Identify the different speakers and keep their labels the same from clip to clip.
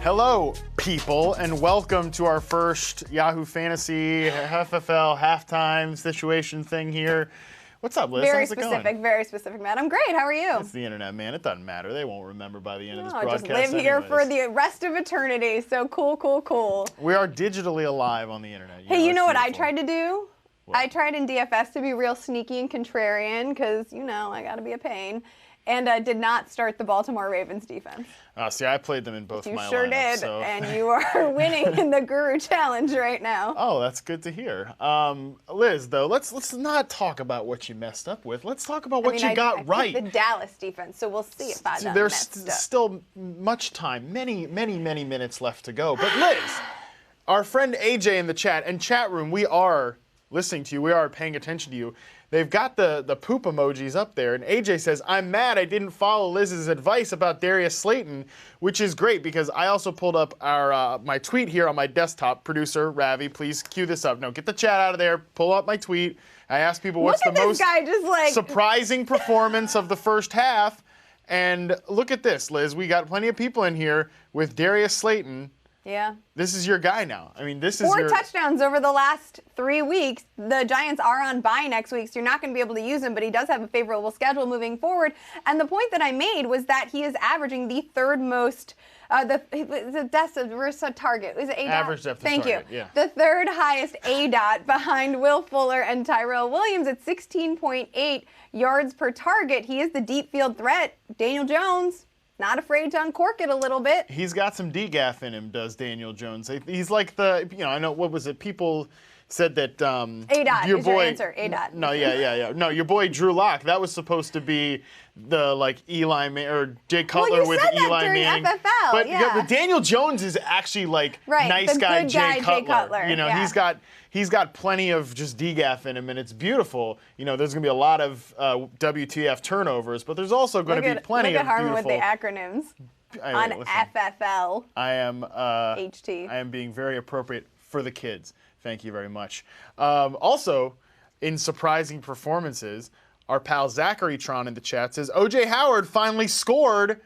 Speaker 1: Hello, people, and welcome to our first Yahoo Fantasy FFL Halftime situation thing here. What's up, Liz? How's it going?
Speaker 2: Very specific, man. I'm great. How are you?
Speaker 1: It's the internet, man. It doesn't matter. They won't remember by the end of this
Speaker 2: I
Speaker 1: broadcast
Speaker 2: just live here
Speaker 1: anyways.
Speaker 2: for the rest of eternity. So cool.
Speaker 1: We are digitally alive on the internet.
Speaker 2: Hey, you know what I
Speaker 1: beautiful.
Speaker 2: tried to do?
Speaker 1: What?
Speaker 2: I tried in DFS to be real sneaky and contrarian because, you know, I got to be a pain. And did not start the Baltimore Ravens defense.
Speaker 1: See, I played them in both
Speaker 2: You
Speaker 1: my
Speaker 2: sure
Speaker 1: lineups,
Speaker 2: did,
Speaker 1: so.
Speaker 2: and you are winning in the Guru Challenge right now.
Speaker 1: Oh, that's good to hear. Liz, though, let's not talk about what you messed up with. Let's talk about what you got
Speaker 2: I
Speaker 1: right.
Speaker 2: picked the Dallas defense, so we'll see if I done
Speaker 1: There's
Speaker 2: messed up.
Speaker 1: still much time, many minutes left to go. But Liz, our friend AJ in the chat and chat room, we are listening to you. We are paying attention to you. They've got the poop emojis up there, and AJ says, I'm mad I didn't follow Liz's advice about Darius Slayton, which is great because I also pulled up our my tweet here on my desktop. Producer, Ravi, please cue this up. No, get the chat out of there. Pull up my tweet. I asked people what's the most surprising performance of the first half, and look at this, Liz. We got plenty of people in here with Darius Slayton.
Speaker 2: Yeah.
Speaker 1: This is your guy now. I mean, this is
Speaker 2: 4 touchdowns over the last 3 weeks. The Giants are on bye next week, so you're not going to be able to use him, but he does have a favorable schedule moving forward. And the point that I made was that he is averaging the third most, the depth of target. Is it A-dot?
Speaker 1: Average depth of target,
Speaker 2: Thank you.
Speaker 1: yeah.
Speaker 2: The third highest A-dot behind Will Fuller and Tyrell Williams at 16.8 yards per target. He is the deep field threat. Daniel Jones, not afraid to uncork it a little bit.
Speaker 1: He's got some DGAF in him, does Daniel Jones. He's like the, I know, what was it? People said that
Speaker 2: A-dot
Speaker 1: your
Speaker 2: is
Speaker 1: boy,
Speaker 2: your answer. A-dot.
Speaker 1: No, yeah. No, your boy Drew Lock, that was supposed to be the Eli or Jay Cutler with Eli Manning.
Speaker 2: FFL,
Speaker 1: but
Speaker 2: yeah.
Speaker 1: Daniel Jones is actually nice
Speaker 2: the
Speaker 1: guy,
Speaker 2: good
Speaker 1: Jay
Speaker 2: guy,
Speaker 1: Cutler.
Speaker 2: Yeah.
Speaker 1: He's got plenty of just DGAF in him, and it's beautiful. There's going to be a lot of WTF turnovers, but there's also going to be plenty
Speaker 2: look
Speaker 1: of
Speaker 2: at Harmon
Speaker 1: beautiful.
Speaker 2: with the acronyms on FFL.
Speaker 1: I am
Speaker 2: HT.
Speaker 1: I am being very appropriate for the kids. Thank you very much. Also, in surprising performances, our pal Zachary Tron in the chat says OJ Howard finally scored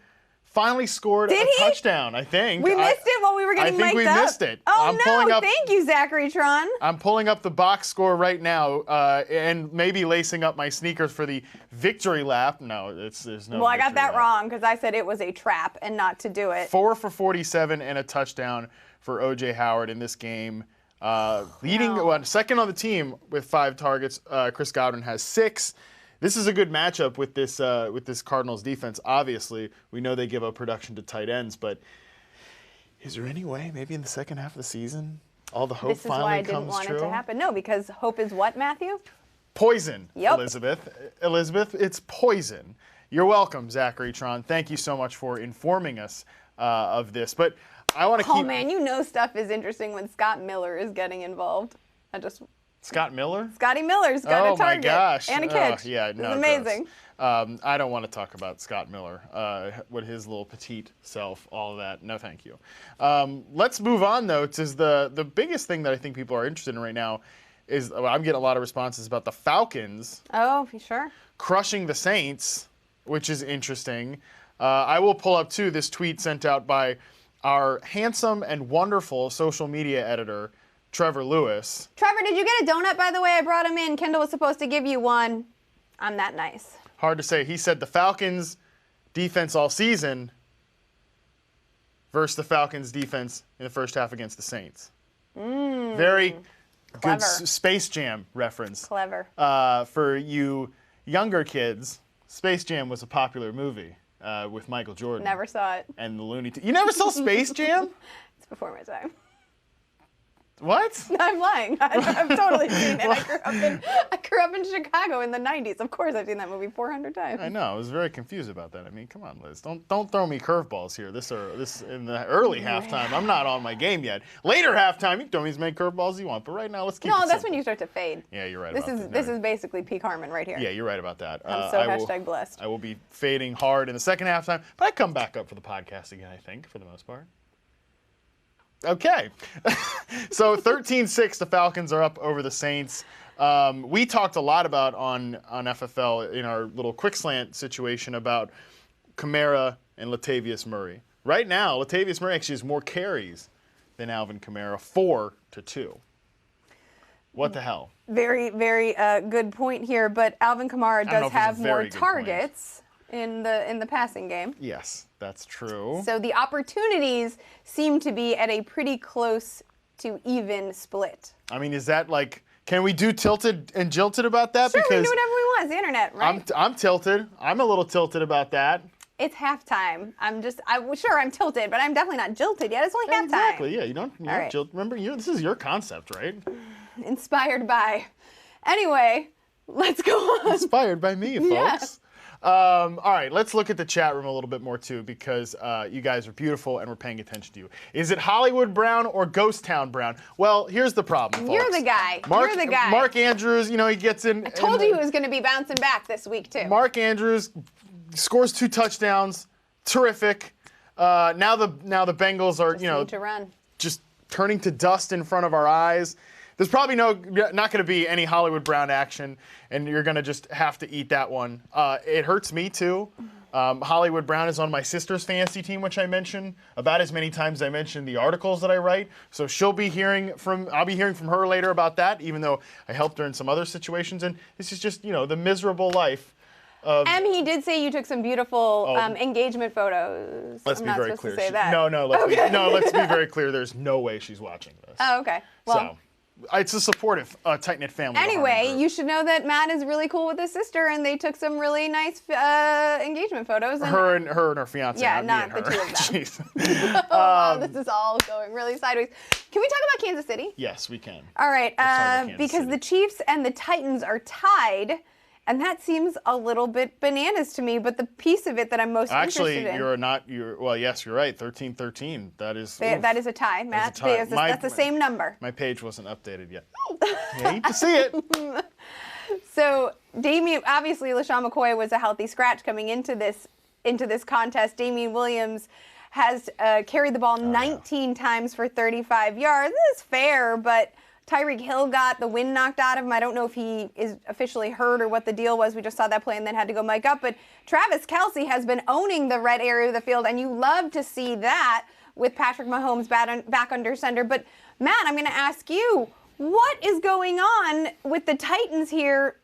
Speaker 2: Did he?
Speaker 1: touchdown, I think.
Speaker 2: We missed it while we were getting mic'd up.
Speaker 1: I think we missed it.
Speaker 2: Oh, thank you, Zachary Tron.
Speaker 1: I'm pulling up the box score right now and maybe lacing up my sneakers for the victory lap. No, there's no
Speaker 2: Well, I got
Speaker 1: victory
Speaker 2: that
Speaker 1: lap.
Speaker 2: wrong because I said it was a trap and not to do it.
Speaker 1: 4 for 47 and a touchdown for OJ Howard in this game. Second on the team with 5 targets. Chris Godwin has 6. This is a good matchup with this Cardinals defense. Obviously, we know they give up production to tight ends, but is there any way, maybe in the second half of the season, all the hope finally comes true?
Speaker 2: This is why I didn't want it to happen. No, because hope is what, Matthew?
Speaker 1: Poison,
Speaker 2: Yep.
Speaker 1: Elizabeth, it's poison. You're welcome, Zachary Tron. Thank you so much for informing us of this. But I want to keep.
Speaker 2: Oh man, stuff is interesting when Scott Miller is getting involved.
Speaker 1: Scott Miller?
Speaker 2: Scotty Miller's got a target
Speaker 1: my gosh.
Speaker 2: and a catch.
Speaker 1: Yeah, no,
Speaker 2: it's amazing.
Speaker 1: I don't want to talk about Scott Miller, with his little petite self, all of that. No, thank you. Let's move on, though, to the biggest thing that I think people are interested in right now is I'm getting a lot of responses about the Falcons.
Speaker 2: Oh, sure.
Speaker 1: Crushing the Saints, which is interesting. I will pull up, too, this tweet sent out by our handsome and wonderful social media editor, Trevor Lewis.
Speaker 2: Trevor, did you get a donut, by the way? I brought him in. Kendall was supposed to give you one. I'm that nice.
Speaker 1: Hard to say. He said the Falcons' defense all season versus the Falcons' defense in the first half against the Saints. Very
Speaker 2: Clever.
Speaker 1: good Space Jam reference.
Speaker 2: Clever.
Speaker 1: For you younger kids, Space Jam was a popular movie with Michael Jordan.
Speaker 2: Never saw it.
Speaker 1: And the Looney Tunes. You never saw Space Jam?
Speaker 2: It's before my time.
Speaker 1: What?
Speaker 2: I'm lying. I've totally seen it. I grew up in Chicago in the 90s. Of course I've seen that movie 400 times.
Speaker 1: I know. I was very confused about that. I mean, come on, Liz. Don't throw me curveballs here. This in the early halftime. I'm not on my game yet. Later halftime, you can throw me as many curveballs as you want. But right now, let's keep it
Speaker 2: No, that's
Speaker 1: simple.
Speaker 2: when you start to fade.
Speaker 1: Yeah, you're right
Speaker 2: This
Speaker 1: about
Speaker 2: is
Speaker 1: that.
Speaker 2: this is basically peak Harmon right here.
Speaker 1: Yeah, you're right about that.
Speaker 2: I'm so #blessed.
Speaker 1: I will be fading hard in the second halftime, but I come back up for the podcast again, I think, for the most part. Okay. So 13-6, the Falcons are up over the Saints. We talked a lot about on FFL in our little quick slant situation about Kamara and Latavius Murray. Right now, Latavius Murray actually has more carries than Alvin Kamara, 4-2. What the hell?
Speaker 2: Very, very good point here. But Alvin Kamara does have more targets in the passing game.
Speaker 1: Yes, that's true.
Speaker 2: So the opportunities seem to be at a pretty close to even split.
Speaker 1: I mean, is that like, can we do tilted and jilted about that?
Speaker 2: Sure,
Speaker 1: because
Speaker 2: we do whatever we want. It's the internet, right?
Speaker 1: I'm tilted. I'm a little tilted about that.
Speaker 2: It's halftime. I'm tilted, but I'm definitely not jilted yet. It's only halftime.
Speaker 1: Exactly, yeah. You don't
Speaker 2: right.
Speaker 1: jilt. Remember, this is your concept, right?
Speaker 2: Inspired by. Anyway, let's go on.
Speaker 1: Inspired by me, folks.
Speaker 2: Yeah.
Speaker 1: All right, let's look at the chat room a little bit more, too, because you guys are beautiful and we're paying attention to you. Is it Hollywood Brown or Ghost Town Brown? Well, here's the problem, folks.
Speaker 2: You're the guy.
Speaker 1: You're
Speaker 2: the guy.
Speaker 1: Mark Andrews, he gets in.
Speaker 2: I told you he was going to be bouncing back this week, too.
Speaker 1: Mark Andrews scores 2 touchdowns. Terrific. Now the Bengals are,
Speaker 2: need to run.
Speaker 1: just turning to dust in front of our eyes. There's probably not going to be any Hollywood Brown action, and you're going to just have to eat that one. It hurts me, too. Hollywood Brown is on my sister's fantasy team, which I mentioned about as many times as I mentioned the articles that I write. So I'll be hearing from her later about that, even though I helped her in some other situations. And this is just, the miserable life.
Speaker 2: He did say you took some beautiful engagement photos.
Speaker 1: Let's
Speaker 2: I'm
Speaker 1: be
Speaker 2: not
Speaker 1: very
Speaker 2: supposed
Speaker 1: clear.
Speaker 2: to say that.
Speaker 1: Let's be very clear. There's no way she's watching this.
Speaker 2: Oh, okay. Well,
Speaker 1: So it's a supportive, tight-knit family.
Speaker 2: Anyway, you should know that Matt is really cool with his sister, and they took some really nice engagement photos. And
Speaker 1: her and her fiance.
Speaker 2: Yeah,
Speaker 1: not
Speaker 2: the
Speaker 1: me and her.
Speaker 2: two of them.
Speaker 1: Jeez.
Speaker 2: Wow, this is all going really sideways. Can we talk about Kansas City?
Speaker 1: Yes, we can.
Speaker 2: All right,
Speaker 1: talk about Kansas
Speaker 2: because
Speaker 1: City.
Speaker 2: the Chiefs and the Titans are tied, and that seems a little bit bananas to me. But the piece of it that I'm most
Speaker 1: Actually,
Speaker 2: interested in.
Speaker 1: well, yes, you're right. 13-13. That is.
Speaker 2: That is a tie, Matt.
Speaker 1: tie.
Speaker 2: That's the same number.
Speaker 1: My page wasn't updated yet. I hate to see it.
Speaker 2: So obviously, LaShawn McCoy was a healthy scratch coming into this contest. Damian Williams has carried the ball 19 times for 35 yards. This is fair, but Tyreek Hill got the wind knocked out of him. I don't know if he is officially hurt or what the deal was. We just saw that play and then had to go mic up. But Travis Kelce has been owning the red area of the field, and you love to see that with Patrick Mahomes back under center. But, Matt, I'm going to ask you, what is going on with the Titans here?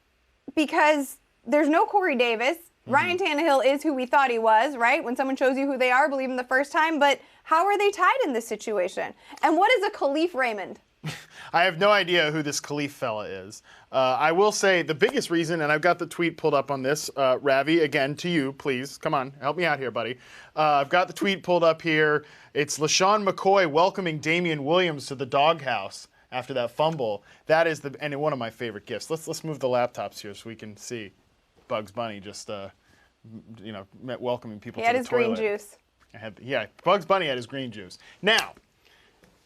Speaker 2: Because there's no Corey Davis. Ryan Tannehill is who we thought he was, right? When someone shows you who they are, believe them the first time. But how are they tied in this situation? And what is a Khalif Raymond?
Speaker 1: I have no idea who this Khalif fella is. I will say the biggest reason, and I've got the tweet pulled up on this, Ravi, again to you, please. Come on, help me out here, buddy. I've got the tweet pulled up here. It's LaShawn McCoy welcoming Damian Williams to the doghouse after that fumble. That is and one of my favorite gifts. Let's move the laptops here so we can see Bugs Bunny just welcoming people to the toilet.
Speaker 2: He had his green juice.
Speaker 1: Bugs Bunny had his green juice. Now,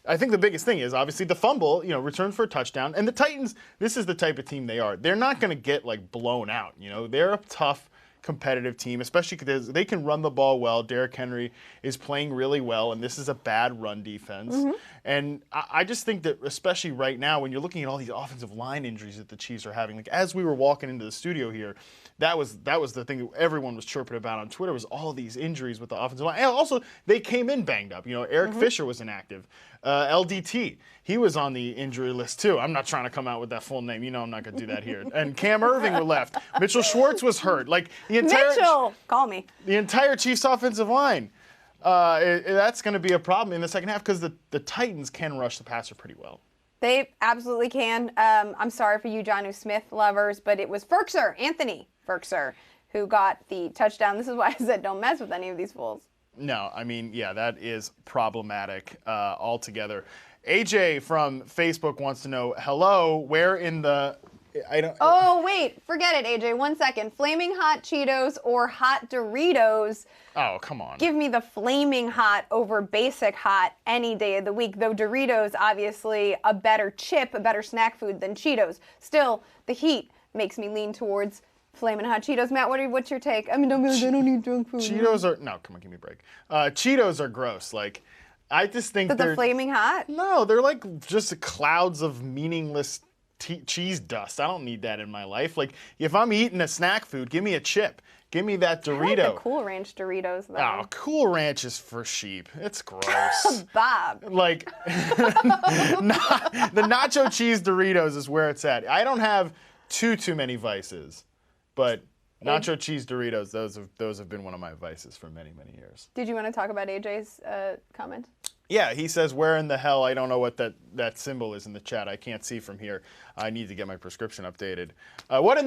Speaker 1: I think the biggest thing is obviously the fumble, return for a touchdown. And the Titans, this is the type of team they are. They're not going to get blown out. They're a tough, competitive team, especially because they can run the ball well. Derrick Henry is playing really well, and this is a bad run defense. Mm-hmm. And I just think that, especially right now, when you're looking at all these offensive line injuries that the Chiefs are having, as we were walking into the studio here, that was the thing that everyone was chirping about on Twitter was all these injuries with the offensive line. And also, they came in banged up. Eric Fisher was inactive. LDT, he was on the injury list too. I'm not trying to come out with that full name. I'm not going to do that here. And Cam Irving were left. Mitchell Schwartz was hurt.
Speaker 2: Mitchell, call me.
Speaker 1: The entire Chiefs offensive line. That's going to be a problem in the second half because the Titans can rush the passer pretty well.
Speaker 2: They absolutely can. I'm sorry for you Jonnu Smith lovers, but it was Anthony Ferkser, who got the touchdown. This is why I said don't mess with any of these fools.
Speaker 1: No, that is problematic altogether. AJ from Facebook wants to know, hello, where in the...
Speaker 2: Oh, wait, forget it, AJ. 1 second. Flaming hot Cheetos or hot Doritos?
Speaker 1: Oh, come on.
Speaker 2: Give me the flaming hot over basic hot any day of the week, though Doritos, obviously, a better chip, a better snack food than Cheetos. Still, the heat makes me lean towards flaming hot Cheetos. Matt, what's your take? I mean, don't need junk food.
Speaker 1: Cheetos are... No, come on, give me a break. Cheetos are gross. I just think
Speaker 2: they're... the flaming hot?
Speaker 1: No, they're just clouds of meaningless cheese dust. I don't need that in my life. If I'm eating a snack food, give me a chip. Give me that
Speaker 2: I like
Speaker 1: Dorito.
Speaker 2: the Cool Ranch Doritos, though.
Speaker 1: Oh, Cool Ranch is for sheep. It's gross.
Speaker 2: Bob.
Speaker 1: Like, the nacho cheese Doritos is where it's at. I don't have too many vices, but nacho cheese Doritos, those have been one of my vices for many years.
Speaker 2: Did you want to talk about AJ's comment?
Speaker 1: Yeah, he says, where in the hell, I don't know what that symbol is in the chat. I can't see from here. I need to get my prescription updated. Where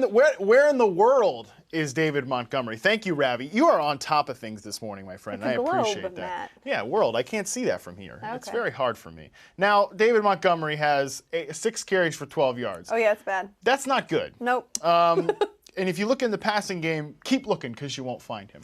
Speaker 1: in the world is David Montgomery? Thank you, Ravi. You are on top of things this morning, my friend.
Speaker 2: It's a
Speaker 1: I appreciate
Speaker 2: globe,
Speaker 1: that.
Speaker 2: Matt.
Speaker 1: Yeah, world. I can't see that from here.
Speaker 2: Okay.
Speaker 1: It's very hard for me. Now, David Montgomery has 6 carries for 12 yards.
Speaker 2: Oh, yeah, it's bad.
Speaker 1: That's not good.
Speaker 2: Nope.
Speaker 1: And if you look in the passing game, keep looking because you won't find him.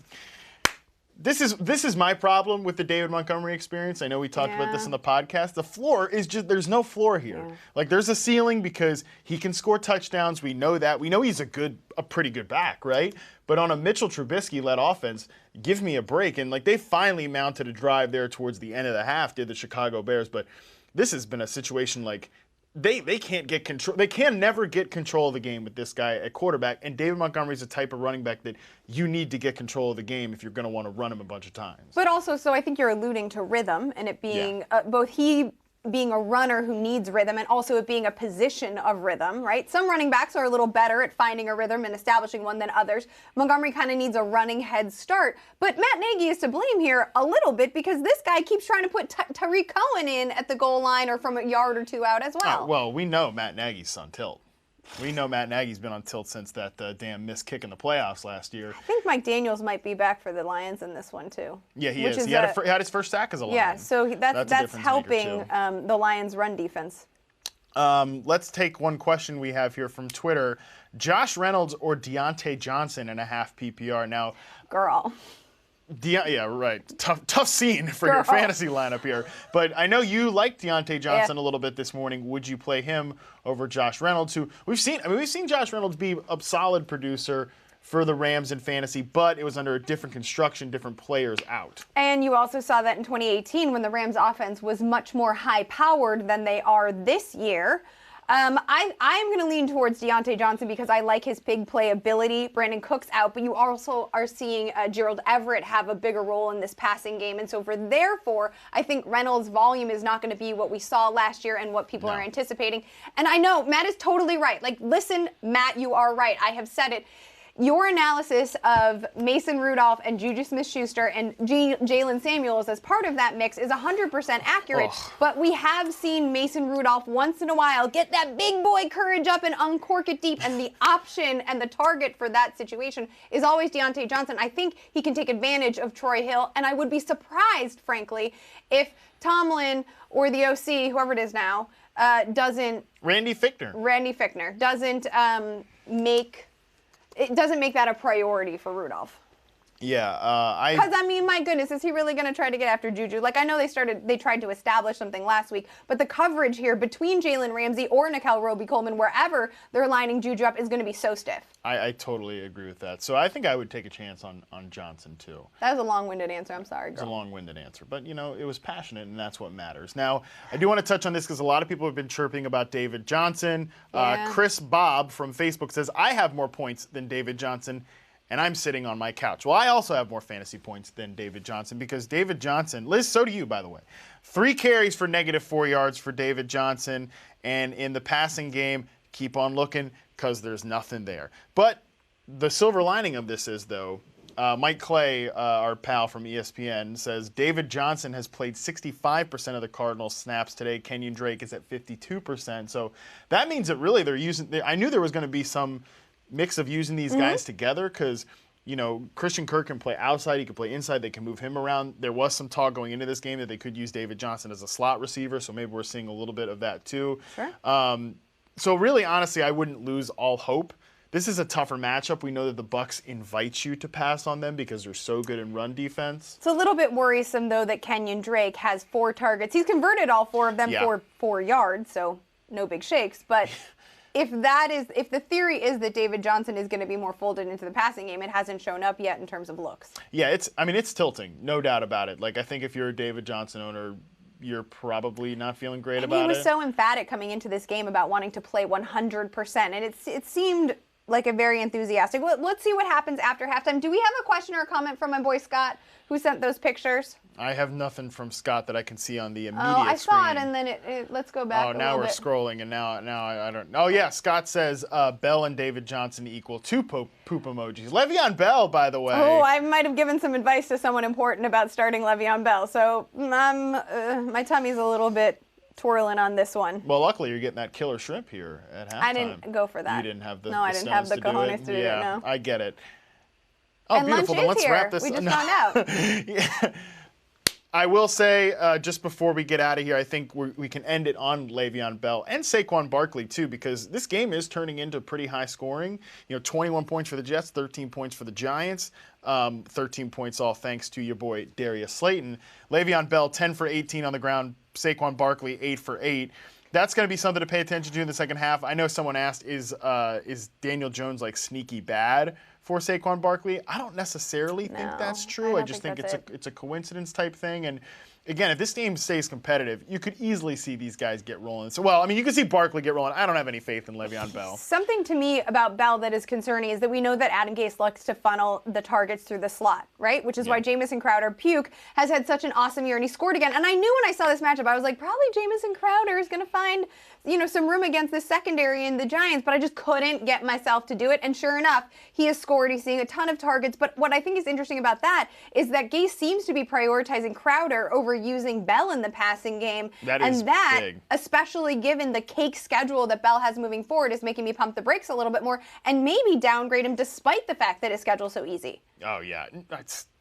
Speaker 1: This is my problem with the David Montgomery experience. I know we talked about this in the podcast. The floor is just, there's no floor here.
Speaker 2: Yeah.
Speaker 1: Like, there's a ceiling because he can score touchdowns. We know that. We know he's a pretty good back, right? But on a Mitchell Trubisky-led offense, give me a break. And, like, they finally mounted a drive there towards the end of the half, did the Chicago Bears. But this has been a situation like, they can't get control. They can never get control of the game with this guy at quarterback. And David Montgomery's the type of running back that you need to get control of the game if you're going to want to run him a bunch of times.
Speaker 2: But also, so I think you're alluding to rhythm and it being both he being a runner who needs rhythm and also it being a position of rhythm, right? Some running backs are a little better at finding a rhythm and establishing one than others. Montgomery kind of needs a running head start. But Matt Nagy is to blame here a little bit because this guy keeps trying to put Tariq Cohen in at the goal line or from a yard or two out as well.
Speaker 1: Well, we know Matt Nagy's on tilt. We know Matt Nagy's been on tilt since that damn missed kick in the playoffs last year.
Speaker 2: I think Mike Daniels might be back for the Lions in this one too.
Speaker 1: Yeah, he is. He had his first sack as a Lion.
Speaker 2: Yeah, so that's helping the Lions' run defense.
Speaker 1: Let's take one question we have here from Twitter. Josh Reynolds or Deontay Johnson in a half PPR. Now,
Speaker 2: girl.
Speaker 1: Yeah, right. Tough scene for your fantasy lineup here. But I know you liked Deontay Johnson a little bit this morning. Would you play him over Josh Reynolds, who we've seen Josh Reynolds be a solid producer for the Rams in fantasy, but it was under a different construction, different players out.
Speaker 2: And you also saw that in 2018 when the Rams offense was much more high-powered than they are this year. I'm going to lean towards Deontay Johnson because I like his big play ability. Brandon Cook's out, but you also are seeing Gerald Everett have a bigger role in this passing game. And so therefore, I think Reynolds' volume is not going to be what we saw last year and what people are anticipating. And I know Matt is totally right. Like, listen, Matt, you are right. I have said it. Your analysis of Mason Rudolph and Juju Smith-Schuster and Jalen Samuels as part of that mix is 100% accurate. Ugh. But we have seen Mason Rudolph once in a while get that big boy courage up and uncork it deep. And the option and the target for that situation is always Deontay Johnson. I think he can take advantage of Troy Hill. And I would be surprised, frankly, if Tomlin or the OC, whoever it is now, doesn't...
Speaker 1: Randy Fichtner
Speaker 2: doesn't It doesn't make that a priority for Rudolph.
Speaker 1: Yeah,
Speaker 2: because I mean, my goodness, is he really going to try to get after Juju? Like, I know they tried to establish something last week, but the coverage here between Jalen Ramsey or Nickel Roby-Coleman, wherever they're lining Juju up, is going to be so stiff.
Speaker 1: I totally agree with that. So I think I would take a chance on Johnson too.
Speaker 2: That was a long-winded answer. I'm sorry, girl.
Speaker 1: It's a long-winded answer, but it was passionate, and that's what matters. Now, I do want to touch on this because a lot of people have been chirping about David Johnson.
Speaker 2: Yeah.
Speaker 1: Chris Bob from Facebook says, I have more points than David Johnson, and I'm sitting on my couch. Well, I also have more fantasy points than David Johnson because David Johnson, Liz, so do you, by the way. 3 carries for -4 yards for David Johnson, and in the passing game, keep on looking because there's nothing there. But the silver lining of this is, though, Mike Clay, our pal from ESPN, says David Johnson has played 65% of the Cardinals snaps today. Kenyon Drake is at 52%. So that means that really they're using – I knew there was going to be some mix of using these guys together because – Christian Kirk can play outside. He can play inside. They can move him around. There was some talk going into this game that they could use David Johnson as a slot receiver, so maybe we're seeing a little bit of that too.
Speaker 2: Sure.
Speaker 1: So really, honestly, I wouldn't lose all hope. This is a tougher matchup. We know that the Bucs invite you to pass on them because they're so good in run defense.
Speaker 2: It's a little bit worrisome, though, that Kenyon Drake has 4 targets. He's converted all 4 of them for 4 yards, so no big shakes. But if the theory is that David Johnson is going to be more folded into the passing game, it hasn't shown up yet in terms of looks. Yeah,
Speaker 1: it's tilting, no doubt about it. Like, I think if you're a David Johnson owner, you're probably not feeling great about it.
Speaker 2: He was so emphatic coming into this game about wanting to play 100%, and it seemed like a very enthusiastic. Let's see what happens after halftime. Do we have a question or a comment from my boy Scott, who sent those pictures?
Speaker 1: I have nothing from Scott that I can see on the immediate
Speaker 2: Oh, I
Speaker 1: screen.
Speaker 2: saw it, and then let's go back.
Speaker 1: Oh, now we're scrolling, and now I don't. Oh yeah, Scott says Bell and David Johnson equal 2 poop emojis. Le'Veon Bell, by the way.
Speaker 2: Oh, I might have given some advice to someone important about starting Le'Veon Bell, so my tummy's a little bit twirling on this one.
Speaker 1: Well, luckily you're getting that killer shrimp here at halftime.
Speaker 2: I didn't go for that.
Speaker 1: You didn't have the
Speaker 2: No, I didn't have the cojones to do it.
Speaker 1: Yeah,
Speaker 2: No.
Speaker 1: I get it. Oh,
Speaker 2: And
Speaker 1: beautiful.
Speaker 2: lunch
Speaker 1: Then
Speaker 2: is
Speaker 1: let's
Speaker 2: here.
Speaker 1: wrap this.
Speaker 2: We just
Speaker 1: no.
Speaker 2: found out.
Speaker 1: Yeah. I will say, just before we get out of here, I think we can end it on Le'Veon Bell and Saquon Barkley, too, because this game is turning into pretty high scoring. 21 points for the Jets, 13 points for the Giants, 13 points all thanks to your boy Darius Slayton. Le'Veon Bell, 10 for 18 on the ground. Saquon Barkley, 8 for 8. That's going to be something to pay attention to in the second half. I know someone asked, is Daniel Jones like sneaky bad for Saquon Barkley? I don't necessarily think that's true. I just think it's a coincidence type thing. And again, if this game stays competitive, you could easily see these guys get rolling. So, well, I mean, you could see Barkley get rolling. I don't have any faith in Le'Veon Bell.
Speaker 2: Something to me about Bell that is concerning is that we know that Adam Gase likes to funnel the targets through the slot, right? Which is why Jamison Crowder, Puke, has had such an awesome year, and he scored again. And I knew when I saw this matchup, I was like, probably Jamison Crowder is going to find, some room against the secondary in the Giants, but I just couldn't get myself to do it. And sure enough, he has scored. He's seeing a ton of targets. But what I think is interesting about that is that Gase seems to be prioritizing Crowder over using Bell in the passing game.
Speaker 1: That is big.
Speaker 2: Especially given the cake schedule that Bell has moving forward, is making me pump the brakes a little bit more and maybe downgrade him despite the fact that his schedule's so easy.
Speaker 1: Oh, yeah.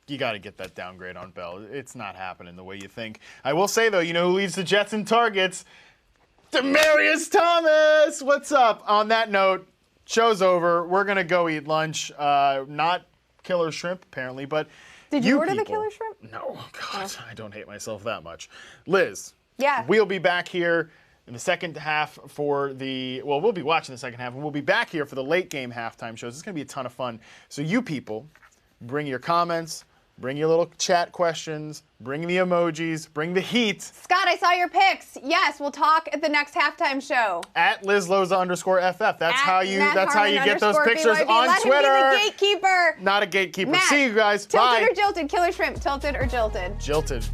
Speaker 1: You got to get that downgrade on Bell. It's not happening the way you think. I will say, though, who leads the Jets in targets? Demaryius Thomas! What's up? On that note, show's over. We're going to go eat lunch. Not killer shrimp, apparently, but
Speaker 2: Did you order the killer shrimp?
Speaker 1: No. God, I don't hate myself that much. Liz.
Speaker 2: Yeah.
Speaker 1: We'll be back here in the second half we'll be watching the second half, and we'll be back here for the late game halftime shows. It's going to be a ton of fun. So you people, bring your comments, bring your little chat questions, bring the emojis, bring the heat.
Speaker 2: Scott, I saw your pics. Yes, we'll talk at the next halftime show.
Speaker 1: At @LizLoza_FF. That's how you get those pictures
Speaker 2: BYB.
Speaker 1: on
Speaker 2: Let
Speaker 1: Twitter.
Speaker 2: Him be the gatekeeper.
Speaker 1: Not a gatekeeper.
Speaker 2: Matt,
Speaker 1: See you guys.
Speaker 2: Tilted
Speaker 1: Bye.
Speaker 2: or jilted? Killer shrimp. Tilted or jilted?
Speaker 1: Jilted.